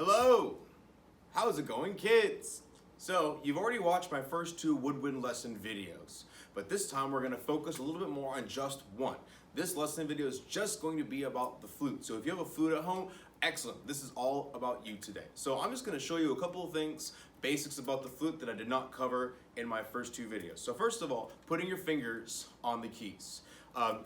Hello! How's it going, kids? So, you've already watched my first two woodwind lesson videos, but this time we're going to focus a little bit more on just one. This lesson video is just going to be about the flute. So if you have a flute at home, excellent. This is all about you today. So I'm just going to show you a couple of things, basics about the flute that I did not cover in my first two videos. So first of all, putting your fingers on the keys.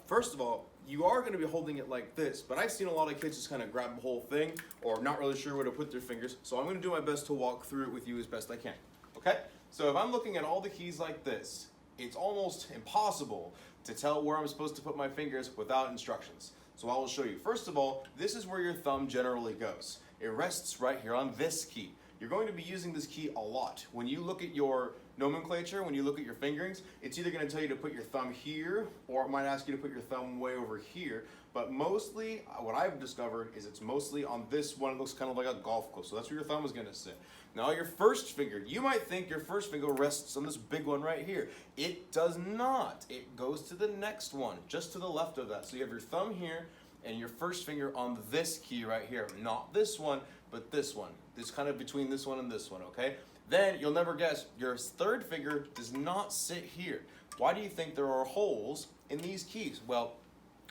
First of all, you are going to be holding it like this, but I've seen a lot of kids just kind of grab the whole thing or not really sure where to put their fingers. So I'm going to do my best to walk through it with you as best I can. Okay? So if I'm looking at all the keys like this, it's almost impossible to tell where I'm supposed to put my fingers without instructions. So I will show you. First of all, this is where your thumb generally goes. It rests right here on this key. You're going to be using this key a lot. When you look at your nomenclature, when you look at your fingerings, it's either going to tell you to put your thumb here, or it might ask you to put your thumb way over here. But mostly, what I've discovered is it's mostly on this one. It looks kind of like a golf club, so that's where your thumb is going to sit. Now your first finger, you might think your first finger rests on this big one right here. It does not. It goes to the next one, just to the left of that. So you have your thumb here, and your first finger on this key right here. Not this one, but this one. It's kind of between this one and this one, okay? Then, you'll never guess, your third finger does not sit here. Why do you think there are holes in these keys? Well,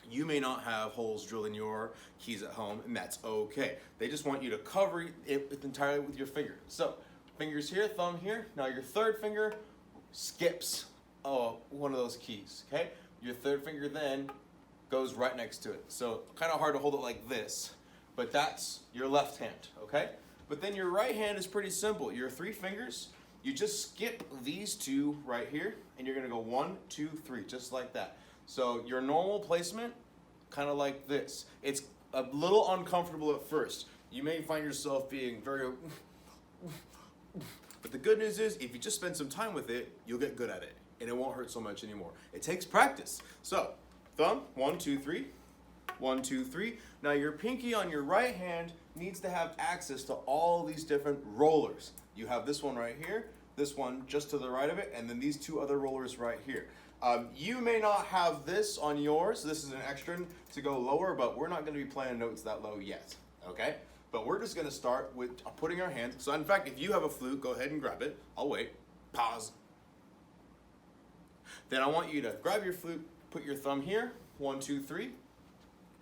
you may not have holes drilled in your keys at home, and that's okay. They just want you to cover it entirely with your finger. So, fingers here, thumb here. Now your third finger skips one of those keys, okay? Your third finger then goes right next to it. So, kind of hard to hold it like this, but that's your left hand, okay? But then your right hand is pretty simple. Your three fingers, you just skip these two right here, and you're gonna go 1, 2, 3, just like that. So your normal placement, kind of like this. It's a little uncomfortable at first. You may find yourself being very, but the good news is, if you just spend some time with it, you'll get good at it, and it won't hurt so much anymore. It takes practice. So, thumb, 1, 2, 3. 1, 2, 3. Now your pinky on your right hand needs to have access to all these different rollers. You have this one right here, this one just to the right of it, and then these two other rollers right here. You may not have this on yours. This is an extra to go lower, but we're not going to be playing notes that low yet, okay? But we're just going to start with putting our hands. So in fact, if you have a flute, go ahead and grab it. I'll wait. Pause. Then I want you to grab your flute, put your thumb here, 1, 2, 3.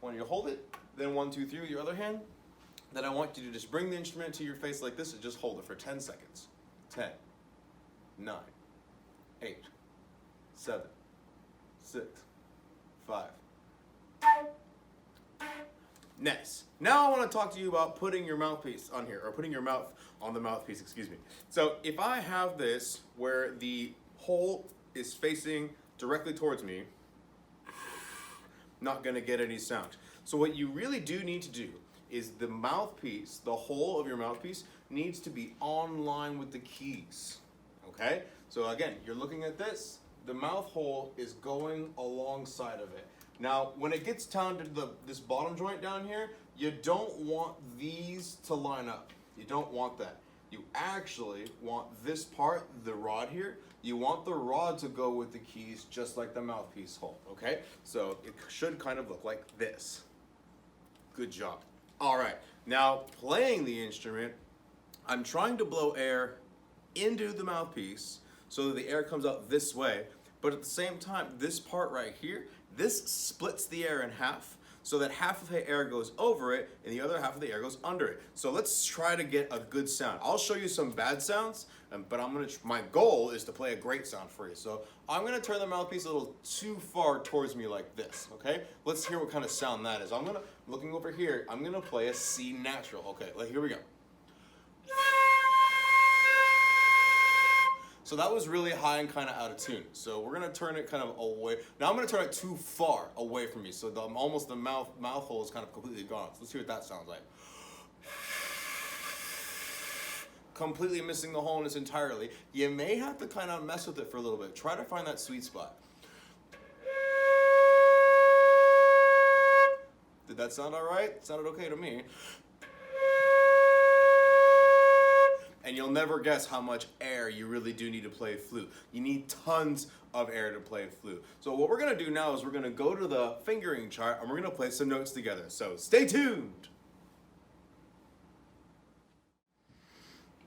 I want you to hold it, then 1, 2, 3 with your other hand. Then I want you to just bring the instrument to your face like this and just hold it for 10 seconds. 10, 9, 8, 7, 6, 5. Next. Now I want to talk to you about putting your mouthpiece on here, or putting your mouth on the mouthpiece, excuse me. So if I have this where the hole is facing directly towards me, not going to get any sound. So what you really do need to do is the mouthpiece, the hole of your mouthpiece, needs to be on line with the keys, okay? So again, you're looking at this, the mouth hole is going alongside of it. Now, when it gets down to this bottom joint down here, you don't want these to line up. You don't want that. You actually want this part, the rod here, you want the rod to go with the keys just like the mouthpiece hole, okay? So it should kind of look like this. Good job. All right, now playing the instrument, I'm trying to blow air into the mouthpiece so that the air comes out this way, but at the same time, this part right here, this splits the air in half, so that half of the air goes over it and the other half of the air goes under it. So let's try to get a good sound. I'll show you some bad sounds, but my goal is to play a great sound for you. So I'm gonna turn the mouthpiece a little too far towards me like this, okay? Let's hear what kind of sound that is. Looking over here, I'm gonna play a C natural. Okay, here we go. So that was really high and kind of out of tune. So we're gonna turn it kind of away. Now I'm gonna turn it too far away from me, so almost the mouth hole is kind of completely gone. So let's see what that sounds like. Completely missing the hole in its entirely. You may have to kind of mess with it for a little bit. Try to find that sweet spot. Did that sound all right? It sounded okay to me. And you'll never guess how much air you really do need to play a flute. You need tons of air to play a flute. So what we're gonna do now is we're gonna go to the fingering chart and we're gonna play some notes together. So stay tuned.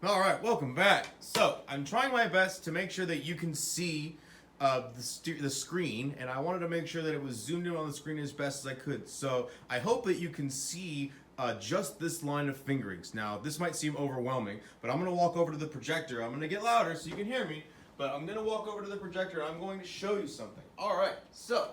All right, welcome back. So I'm trying my best to make sure that you can see the screen, and I wanted to make sure that it was zoomed in on the screen as best as I could. So I hope that you can see just this line of fingerings. Now, this might seem overwhelming, but I'm going to walk over to the projector. I'm going to get louder so you can hear me, but I'm going to walk over to the projector and I'm going to show you something. All right, so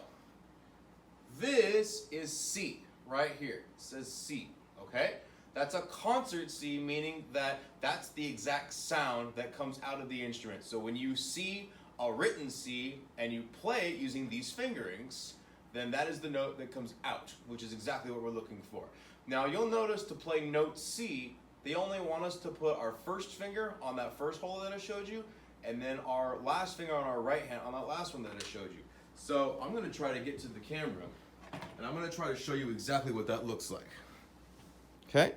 this is C right here. It says C, okay? That's a concert C, meaning that that's the exact sound that comes out of the instrument. So when you see a written C and you play it using these fingerings, then that is the note that comes out, which is exactly what we're looking for. Now you'll notice to play note C, they only want us to put our first finger on that first hole that I showed you, and then our last finger on our right hand on that last one that I showed you. So I'm going to try to get to the camera, and I'm going to try to show you exactly what that looks like. Okay,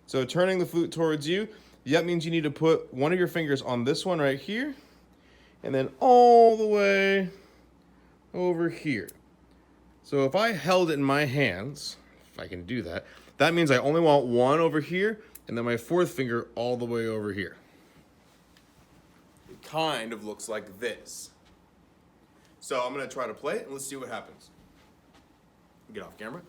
so turning the flute towards you, that means you need to put one of your fingers on this one right here, and then all the way over here. So if I held it in my hands, if I can do that, that means I only want one over here, and then my fourth finger all the way over here. It kind of looks like this. So I'm going to try to play it, and let's see what happens. Get off camera.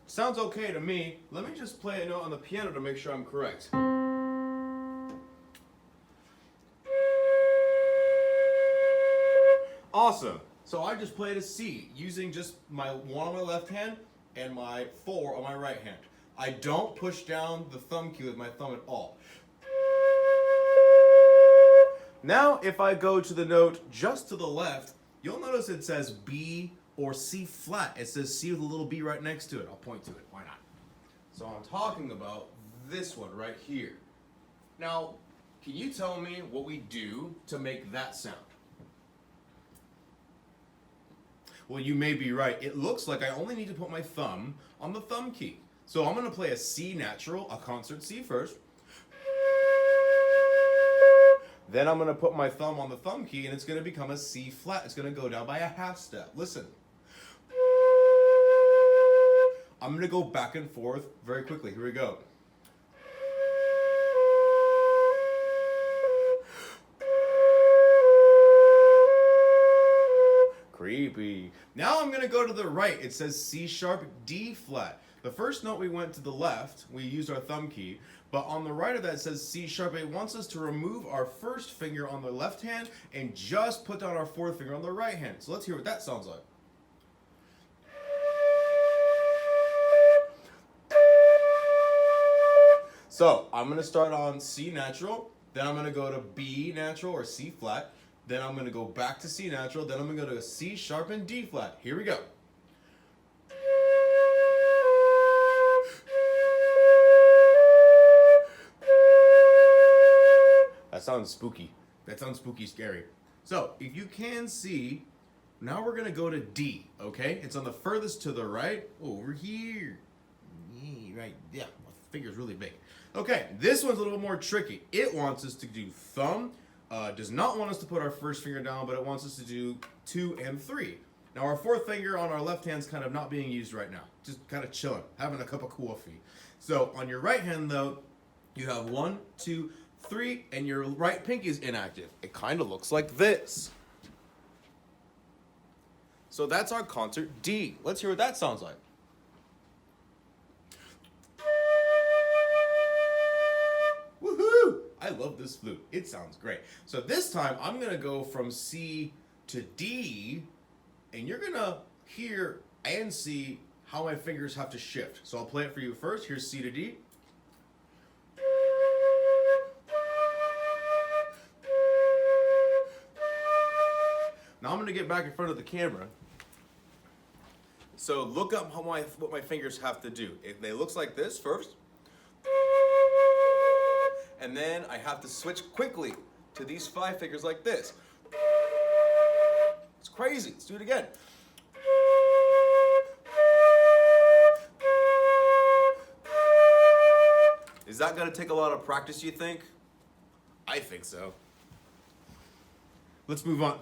Sounds okay to me. Let me just play a note on the piano to make sure I'm correct. Awesome. So I just played a C using just my one on my left hand and my 4 on my right hand. I don't push down the thumb key with my thumb at all. Now if I go to the note just to the left, you'll notice it says B or C flat. It says C with a little B right next to it. I'll point to it. Why not? So I'm talking about this one right here. Now, can you tell me what we do to make that sound? Well, you may be right. It looks like I only need to put my thumb on the thumb key. So I'm going to play a C natural, a concert C first. Then I'm going to put my thumb on the thumb key, and it's going to become a C flat. It's going to go down by a half step. Listen. I'm going to go back and forth very quickly. Here we go. Creepy. Now I'm going to go to the right. It says C sharp, D flat. The first note we went to the left, we used our thumb key, but on the right of that it says C sharp. It wants us to remove our first finger on the left hand and just put down our fourth finger on the right hand. So let's hear what that sounds like. So I'm going to start on C natural, then I'm going to go to B natural or C flat, then I'm going to go back to C natural, then I'm going to go to C sharp and D flat. Here we go. That sounds spooky. That sounds spooky scary. So if you can see, now we're going to go to D, okay? It's on the furthest to the right, over here. Right, yeah, my finger's really big. Okay, this one's a little bit more tricky. It wants us to do thumb, does not want us to put our first finger down, but it wants us to do 2 and 3. Now our fourth finger on our left hand's kind of not being used right now. Just kind of chilling, having a cup of coffee. So on your right hand though, you have 1, 2, 3, and your right pinky is inactive. It kind of looks like this. So that's our concert D. Let's hear what that sounds like. I love this flute. It sounds great. So this time I'm going to go from C to D, and you're going to hear and see how my fingers have to shift. So I'll play it for you first. Here's C to D. Now I'm going to get back in front of the camera. So look up what my fingers have to do. They look like this first. And then I have to switch quickly to these 5 fingers like this. It's crazy. Let's do it again. Is that going to take a lot of practice, you think? I think so. Let's move on.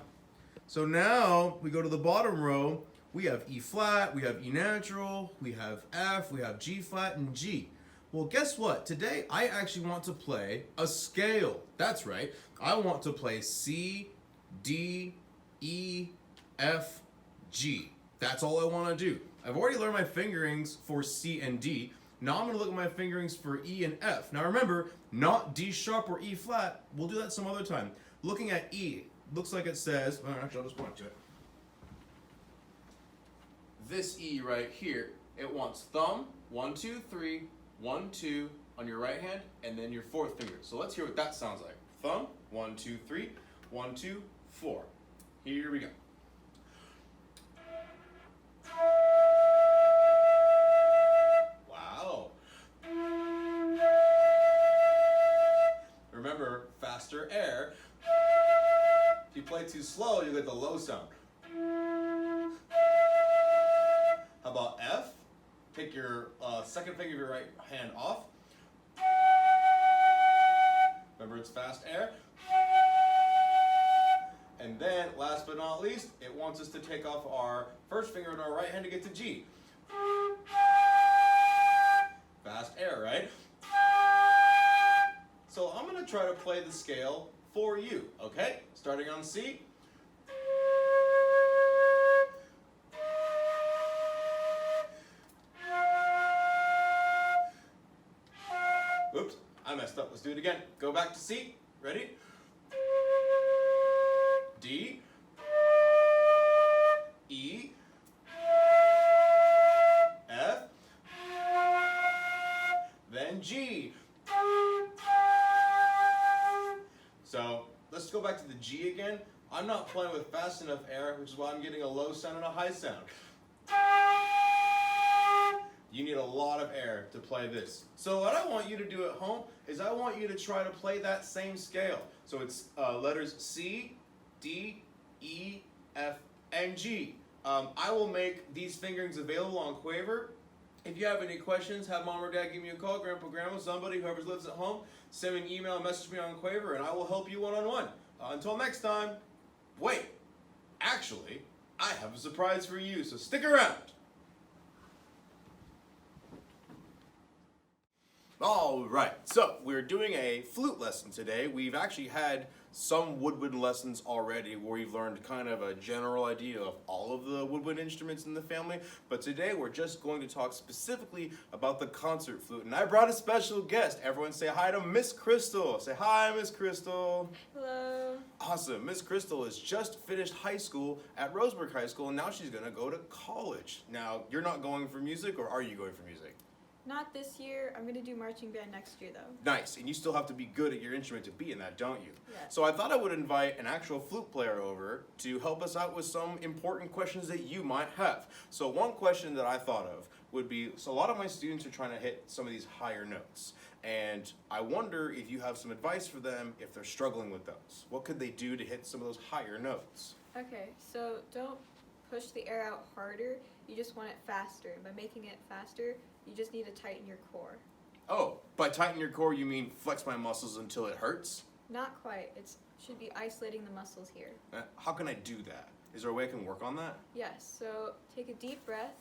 So now we go to the bottom row. We have E flat, we have E natural, we have F, we have G flat, and G. Well, guess what? Today, I actually want to play a scale. That's right. I want to play C, D, E, F, G. That's all I want to do. I've already learned my fingerings for C and D. Now I'm going to look at my fingerings for E and F. Now remember, not D sharp or E flat. We'll do that some other time. Looking at E, looks like it says, well, actually I'll just point to it. This E right here, it wants thumb, 1, 2, 3, 1, 2 on your right hand, and then your fourth finger. So let's hear what that sounds like. Thumb, 1, 2, 3, 1, 2, 4. Here we go. Wow. Remember, faster air. If you play too slow, you get the low sound. How about F? Take your second finger of your right hand off. Remember, it's fast air. And then, last but not least, it wants us to take off our first finger in our right hand to get to G. Fast air, right? So I'm going to try to play the scale for you, okay? Starting on C. Oops, I messed up. Let's do it again. Go back to C. Ready? D. E. F. Then G. So let's go back to the G again. I'm not playing with fast enough air, which is why I'm getting a low sound and a high sound. You need a lot of air to play this. So what I want you to do at home is I want you to try to play that same scale. So it's letters C, D, E, F, and G. I will make these fingerings available on Quaver. If you have any questions, have mom or dad give me a call, grandpa, grandma, somebody, whoever lives at home, send me an email and message me on Quaver, and I will help you one-on-one. Until next time, wait, actually, I have a surprise for you, so stick around. All right, so we're doing a flute lesson today. We've actually had some woodwind lessons already where we've learned kind of a general idea of all of the woodwind instruments in the family, but today we're just going to talk specifically about the concert flute. And I brought a special guest. Everyone say hi to Miss Crystal. Say hi, Miss Crystal. Hello. Awesome. Miss Crystal has just finished high school at Roseburg High School, and now she's going to go to college. Now, you're not going for music, or are you going for music? Not this year. I'm going to do marching band next year, though. Nice, and you still have to be good at your instrument to be in that, don't you? Yeah. So I thought I would invite an actual flute player over to help us out with some important questions that you might have. So one question that I thought of would be, so a lot of my students are trying to hit some of these higher notes, and I wonder if you have some advice for them if they're struggling with those. What could they do to hit some of those higher notes? Okay, so don't push the air out harder. You just want it faster. By making it faster, you just need to tighten your core. Oh, by tighten your core, you mean flex my muscles until it hurts? Not quite. It should be isolating the muscles here. How can I do that? Is there a way I can work on that? Yes, so take a deep breath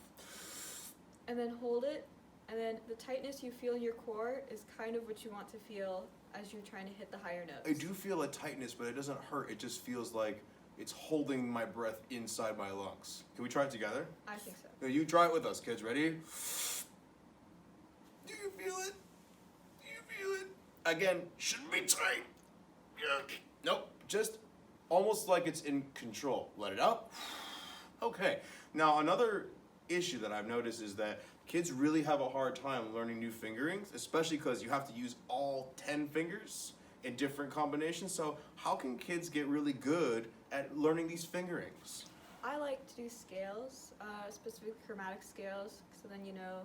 and then hold it, and then the tightness you feel in your core is kind of what you want to feel as you're trying to hit the higher notes. I do feel a tightness, but it doesn't hurt. It just feels like it's holding my breath inside my lungs. Can we try it together? I think so. Now you try it with us, kids. Ready? Do you feel it? Do you feel it? Again, shouldn't be tight. Yuck. Nope, just almost like it's in control. Let it out. Okay. Now another issue that I've noticed is that kids really have a hard time learning new fingerings, especially because you have to use all 10 fingers in different combinations. So how can kids get really good at learning these fingerings? I like to do scales, specific chromatic scales, so then you know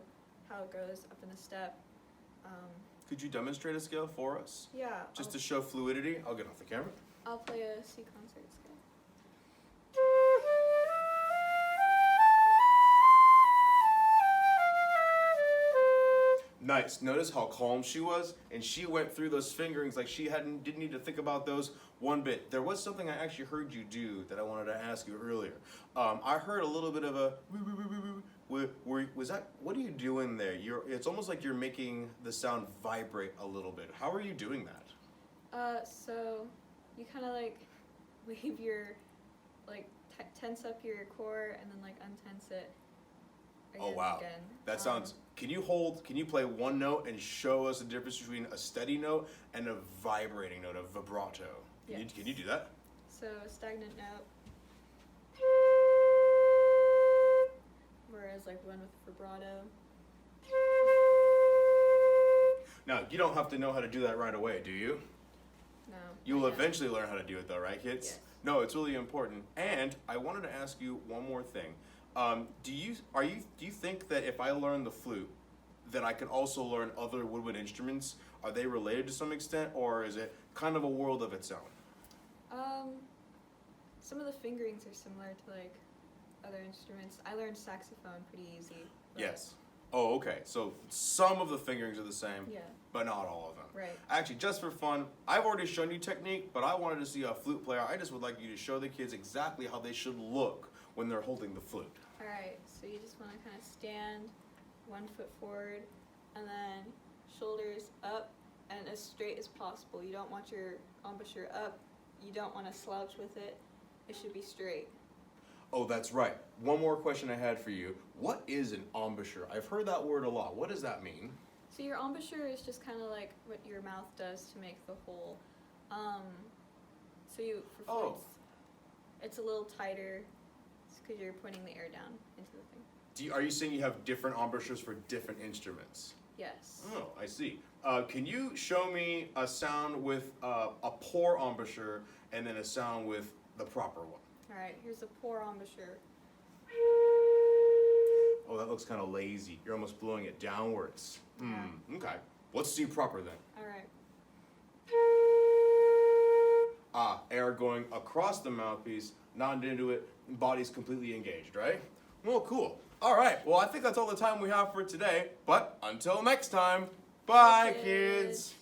how it goes up in the step. Could you demonstrate a scale for us? Yeah. Just to show fluidity? I'll get off the camera. I'll play a C concert scale. Nice. Notice how calm she was, and she went through those fingerings like she didn't need to think about those one bit. There was something I actually heard you do that I wanted to ask you earlier. I heard a little bit of a was that, what are you doing there? It's almost like you're making the sound vibrate a little bit. How are you doing that? So you kind of like wave your, like tense up your core and then like untense it. Oh wow, again. that sounds. Can you play one note and show us the difference between a steady note and a vibrating note, a vibrato? Yes. Can you do that? So a stagnant note. Whereas like one with vibrato. Now, you don't have to know how to do that right away, do you? No. You'll not yet. eventually learn how to do it though, right, kids? Yes. No, it's really important. And I wanted to ask you one more thing. Do you think that if I learn the flute, that I can also learn other woodwind instruments? Are they related to some extent, or is it kind of a world of its own? Some of the fingerings are similar to like other instruments. I learned saxophone pretty easy. but- Yes. Oh, okay. So some of the fingerings are the same, Yeah. but not all of them. Right. Actually, just for fun, I've already shown you technique, but I wanted to see a flute player. I just would like you to show the kids exactly how they should look when they're holding the flute. All right. So you just want to kind of stand 1 foot forward, and then shoulders up and as straight as possible. You don't want your embouchure up. You don't want to slouch with it. It should be straight. Oh, that's right. One more question I had for you. What is an embouchure? I've heard that word a lot. What does that mean? So your embouchure is just kind of like what your mouth does to make the hole. So you for Oh. flutes, it's a little tighter because you're pointing the air down into the thing. Are you saying you have different embouchures for different instruments? Yes. Oh, I see. Can you show me a sound with a poor embouchure and then a sound with the proper one? All right. Here's a poor embouchure. Oh, that looks kind of lazy. You're almost blowing it downwards. Yeah. Okay. Let's do proper then. All right. Air going across the mouthpiece, not into it, body's completely engaged, right? Well, cool. All right. Well, I think that's all the time we have for today. But until next time, bye, Kids. kids.